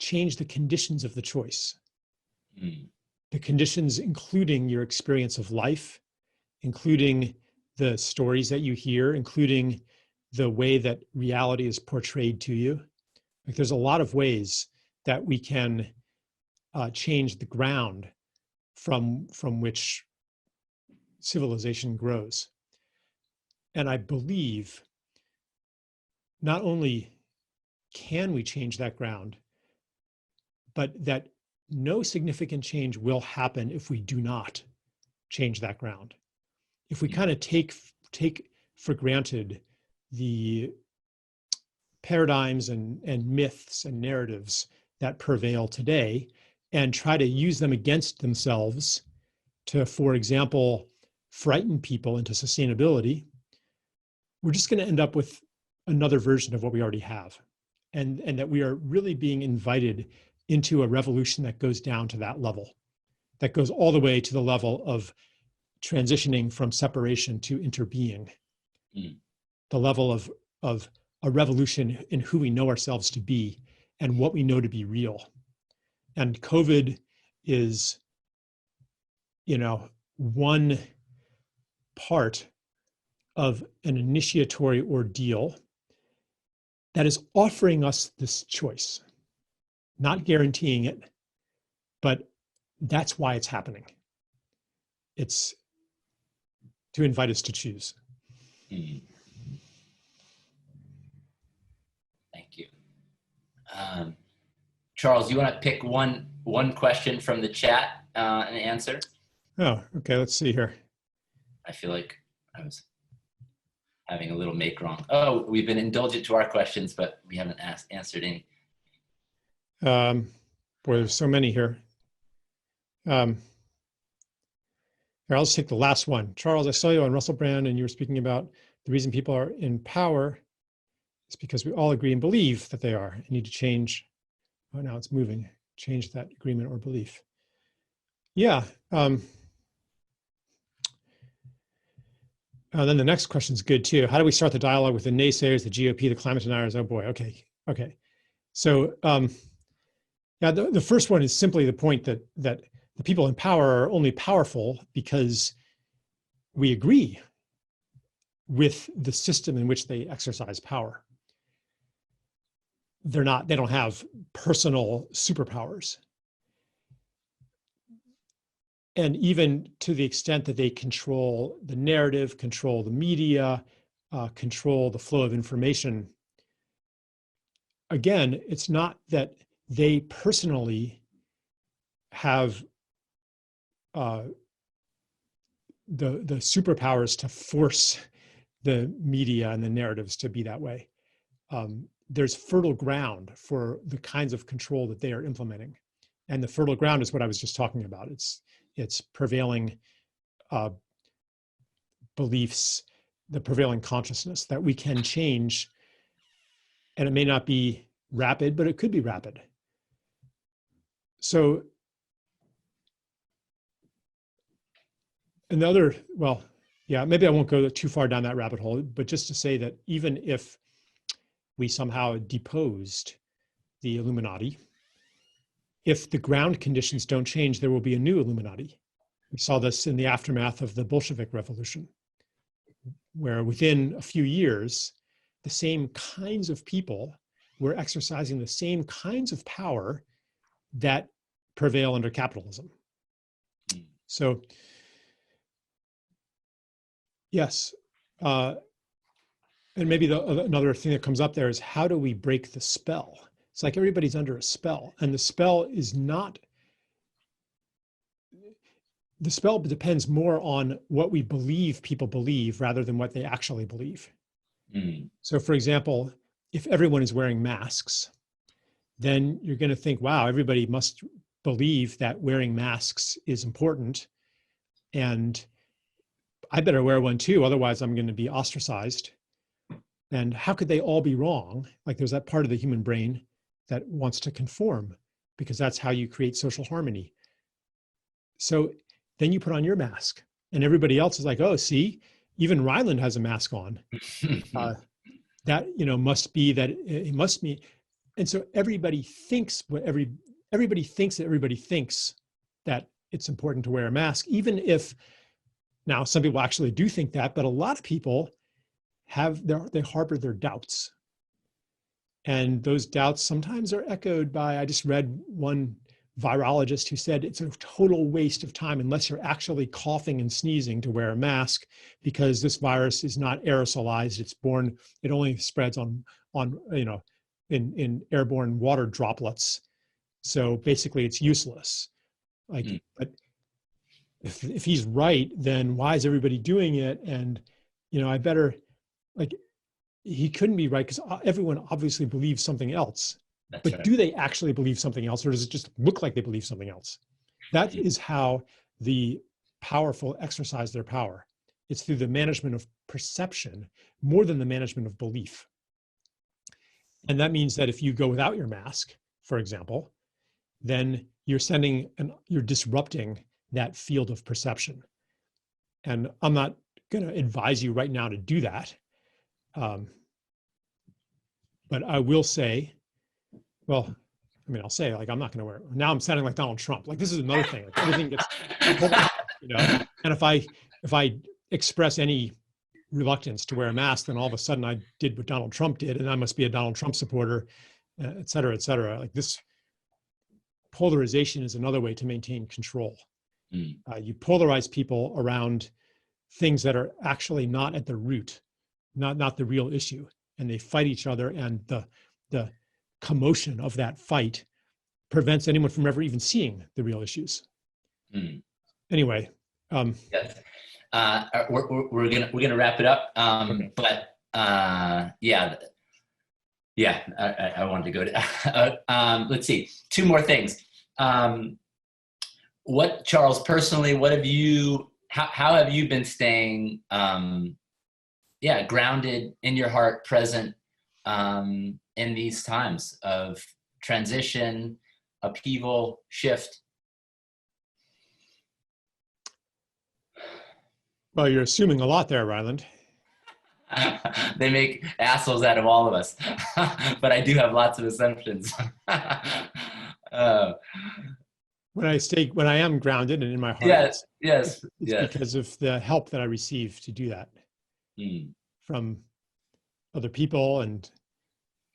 change the conditions of the choice? Mm. The conditions including your experience of life, including the stories that you hear, including the way that reality is portrayed to you. Like, there's a lot of ways that we can change the ground from which civilization grows. And I believe not only can we change that ground, but that no significant change will happen if we do not change that ground. If we kind of take for granted the paradigms and myths and narratives that prevail today and try to use them against themselves to, for example, frighten people into sustainability, we're just going to end up with another version of what we already have. And that we are really being invited into a revolution that goes down to that level, that goes all the way to the level of transitioning from separation to interbeing, the level of a revolution in who we know ourselves to be and what we know to be real. And COVID is, one part of an initiatory ordeal that is offering us this choice, not guaranteeing it, but that's why it's happening. It's to invite us to choose. Thank you. Charles, you want to pick one question from the chat and answer? Oh, okay, let's see here. I feel like I was having a little make wrong. Oh, we've been indulgent to our questions, but we haven't answered any. Boy, there's so many here. Here, I'll just take the last one. Charles, I saw you on Russell Brand and you were speaking about the reason people are in power is because we all agree and believe that they are and need to change. Oh, now it's moving. Change that agreement or belief. Yeah. Then the next question is good too. How do we start the dialogue with the naysayers, the GOP, the climate deniers? Oh boy, okay. So yeah, the first one is simply the point that the people in power are only powerful because we agree with the system in which they exercise power. They don't have personal superpowers. And even to the extent that they control the narrative, control the media, control the flow of information, again, it's not that they personally have the superpowers to force the media and the narratives to be that way. There's fertile ground for the kinds of control that they are implementing. And the fertile ground is what I was just talking about. It's prevailing beliefs, the prevailing consciousness that we can change. And it may not be rapid, but it could be rapid. So another, well, yeah, maybe I won't go too far down that rabbit hole, but just to say that even if we somehow deposed the Illuminati, if the ground conditions don't change, there will be a new Illuminati. We saw this in the aftermath of the Bolshevik Revolution, where within a few years, the same kinds of people were exercising the same kinds of power that prevail under capitalism. So, yes. And maybe another thing that comes up there is, how do we break the spell? It's like everybody's under a spell, and the spell depends more on what we believe people believe rather than what they actually believe. So for example, if everyone is wearing masks, then you're going to think, wow, everybody must believe that wearing masks is important, and I better wear one too, otherwise I'm going to be ostracized. And how could they all be wrong? Like, there's that part of the human brain that wants to conform, because that's how you create social harmony. So then you put on your mask and everybody else is like, oh, see, even Ryland has a mask on. That, must be that it must be. And so everybody thinks everybody thinks that everybody thinks that it's important to wear a mask, even if now some people actually do think that, but a lot of people they harbor their doubts. And those doubts sometimes are echoed by, I just read one virologist who said it's a total waste of time unless you're actually coughing and sneezing to wear a mask, because this virus is not aerosolized. It only spreads on in airborne water droplets. So basically it's useless. But if he's right, then why is everybody doing it? And, I better, he couldn't be right, because everyone obviously believes something else. That's But right. do they actually believe something else, or does it just look like they believe something else? That is how the powerful exercise their power. It's through the management of perception more than the management of belief. And that means that if you go without your mask, for example, then you're disrupting that field of perception. And I'm not going to advise you right now to do that. But I will say, well, I mean, I'll say like, I'm not going to wear it. Now I'm sounding like Donald Trump. Like this is another thing. Like everything gets polarized, you know? And if I express any reluctance to wear a mask, then all of a sudden I did what Donald Trump did, and I must be a Donald Trump supporter, et cetera, et cetera. Like this polarization is another way to maintain control. You polarize people around things that are actually not at the root, not the real issue, and they fight each other, and the commotion of that fight prevents anyone from ever even seeing the real issues. Anyway, yes. We're gonna wrap it up. Okay. But yeah, I wanted to go to. Let's see, two more things. What, Charles, personally, what have you? How have you been staying? Grounded in your heart, present in these times of transition, upheaval, shift. Well, you're assuming a lot there, Ryland. They make assholes out of all of us, but I do have lots of assumptions. When I am grounded and in my heart, Yes, yes, it's yes. because of the help that I receive to do that from other people and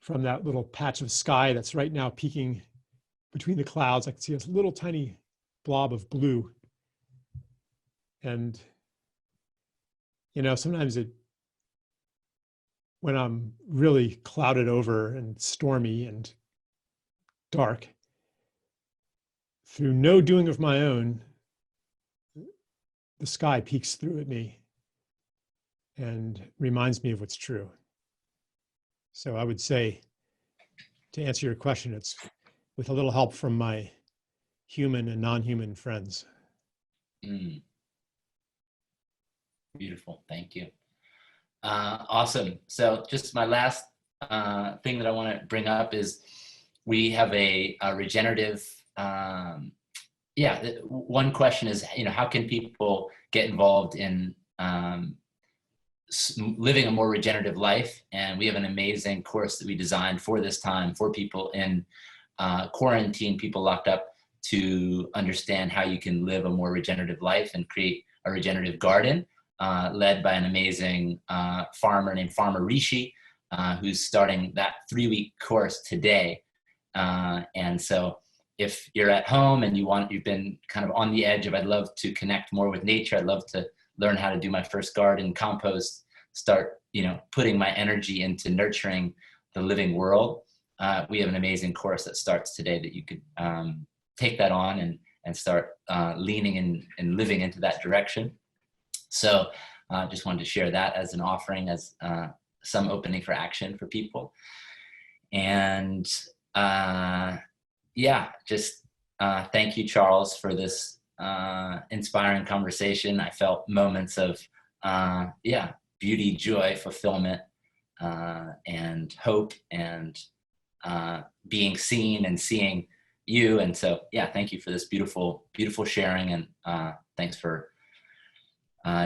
from that little patch of sky that's right now peeking between the clouds. I can see this little tiny blob of blue. And, you know, sometimes when I'm really clouded over and stormy and dark, through no doing of my own, the sky peeks through at me and reminds me of what's true. So I would say, to answer your question, it's with a little help from my human and non-human friends. Beautiful, thank you. Awesome. So just my last thing that I want to bring up is we have a regenerative. One question is, how can people get involved in living a more regenerative life? And we have an amazing course that we designed for this time for people in quarantine, people locked up, to understand how you can live a more regenerative life and create a regenerative garden, led by an amazing farmer named Farmer Rishi, who's starting that 3-week course today. And so if you're at home and you've been kind of on the edge of, I'd love to connect more with nature, I'd love to learn how to do my first garden, compost, start, putting my energy into nurturing the living world. We have an amazing course that starts today that you could take that on and start leaning in and living into that direction. So just wanted to share that as an offering, as some opening for action for people. And just thank you, Charles, for this inspiring conversation. I felt moments of beauty, joy, fulfillment, and hope, and being seen and seeing you. And so, thank you for this beautiful, beautiful sharing. And thanks for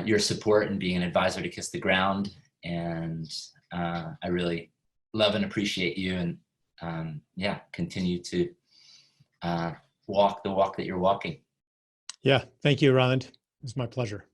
your support and being an advisor to Kiss the Ground. And I really love and appreciate you, and continue to walk the walk that you're walking. Yeah. Thank you, Ryland. It was my pleasure.